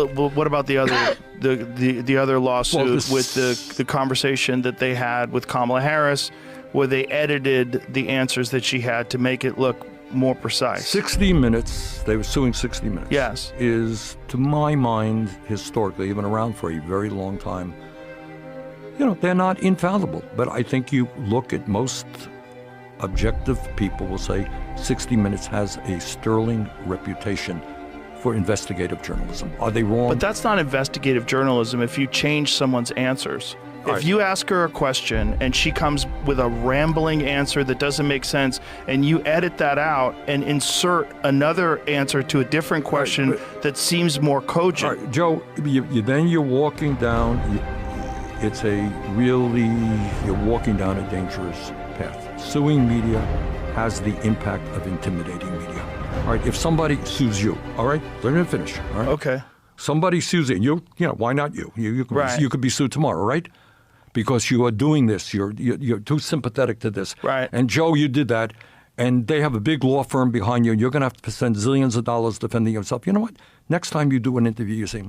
what about the other the other lawsuit with the conversation that they had with Kamala Harris, where they edited the answers that she had to make it look more precise? 60 Minutes, they were suing 60 Minutes. Yes. Is, to my mind, historically, even around for a very long time, they're not infallible. But I think you look at most objective people will say 60 Minutes has a sterling reputation for investigative journalism. Are they wrong? But that's not investigative journalism if you change someone's answers. If you ask her a question and she comes with a rambling answer that doesn't make sense, and you edit that out and insert another answer to a different question that seems more cogent. Right, Joe, then you're walking down, you're walking down a dangerous path. Suing media has the impact of intimidating media. All right, if somebody sues you, all right, let me finish. All right? Okay. Somebody sues you, why not you? You could be sued tomorrow, right? Because you are doing this, you're too sympathetic to this. Right. And Joe, you did that, and they have a big law firm behind you, and you're going to have to spend zillions of dollars defending yourself. You know what? Next time you do an interview, you say,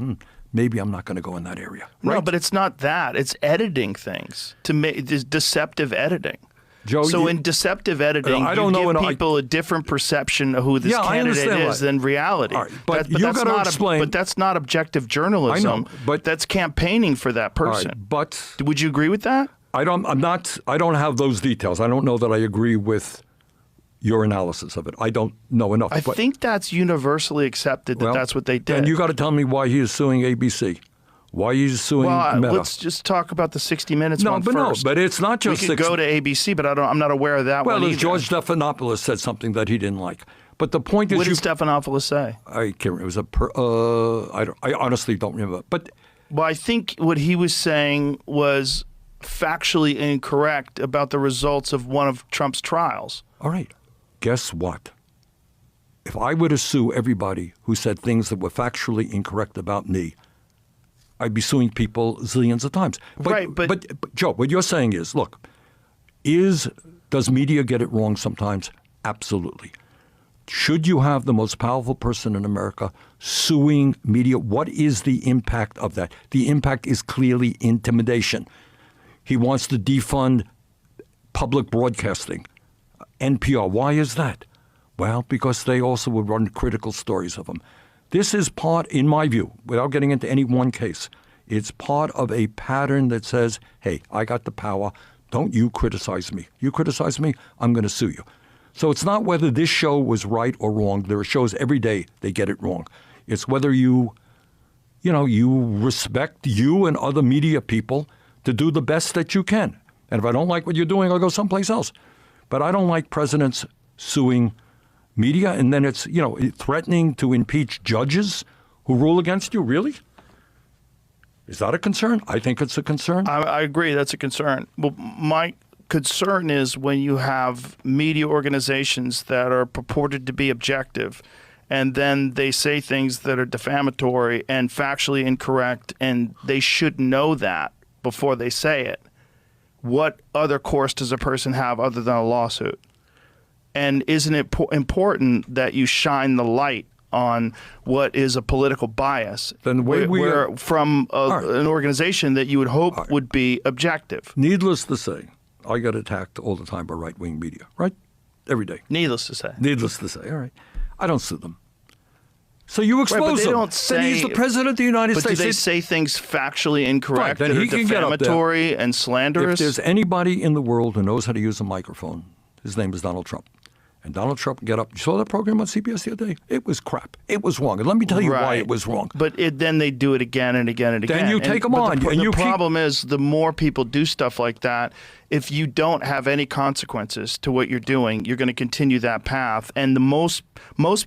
maybe I'm not going to go in that area. Right? No, but it's not that. It's editing things to make this deceptive editing. Joe, so in deceptive editing, you give people a different perception of who this candidate is than reality. Right, but you got to explain. But that's not objective journalism. I know, but that's campaigning for that person. Right, but would you agree with that? I don't have those details. I don't know that I agree with your analysis of it. I don't know enough. I think that's universally accepted that that's what they did. And you got to tell me why he is suing ABC. Why are you suing Meta? Let's just talk about the 60 Minutes one first. No, but it's not just we could go to ABC, but I'm not aware of that one either. George Stephanopoulos said something that he didn't like. But the point is, what did Stephanopoulos say? I can't remember. It was I honestly don't remember. But I think what he was saying was factually incorrect about the results of one of Trump's trials. All right. Guess what? If I were to sue everybody who said things that were factually incorrect about me, I'd be suing people zillions of times. But Joe, what you're saying is, look, does media get it wrong sometimes? Absolutely. Should you have the most powerful person in America suing media? What is the impact of that? The impact is clearly intimidation. He wants to defund public broadcasting, NPR. Why is that? Well, because they also would run critical stories of him. This is part, in my view, without getting into any one case, it's part of a pattern that says, hey, I got the power. Don't you criticize me. You criticize me, I'm going to sue you. So it's not whether this show was right or wrong. There are shows every day they get it wrong. It's whether you respect you and other media people to do the best that you can. And if I don't like what you're doing, I'll go someplace else. But I don't like presidents suing media, and then it's, threatening to impeach judges who rule against you. Really? Is that a concern? I think it's a concern. I agree. That's a concern. Well, my concern is when you have media organizations that are purported to be objective, and then they say things that are defamatory and factually incorrect, and they should know that before they say it. What other course does a person have other than a lawsuit? And isn't it important that you shine the light on what is a political bias then from an organization that you would hope would be objective? Needless to say, I get attacked all the time by right-wing media, right? Every day. Needless to say. Needless to say, all right. I don't sue them. So you expose them. Then he's the president of the United States. But do they say things factually incorrect that are defamatory and slanderous? If there's anybody in the world who knows how to use a microphone, his name is Donald Trump. And Donald Trump get up. You saw that program on CBS the other day? It was crap. It was wrong. And let me tell you why it was wrong. But then they do it again and again and again. Then you take them on. The problem is the more people do stuff like that, if you don't have any consequences to what you're doing, you're going to continue that path. And the most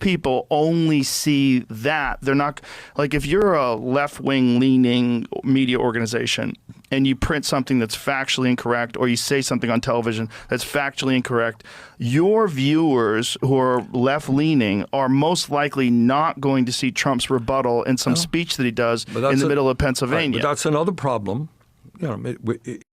people only see that. They're not like if you're a left-wing leaning media organization and you print something that's factually incorrect or you say something on television that's factually incorrect, your viewers who are left-leaning are most likely not going to see Trump's rebuttal in some speech that he does in the middle of Pennsylvania. But that's another problem.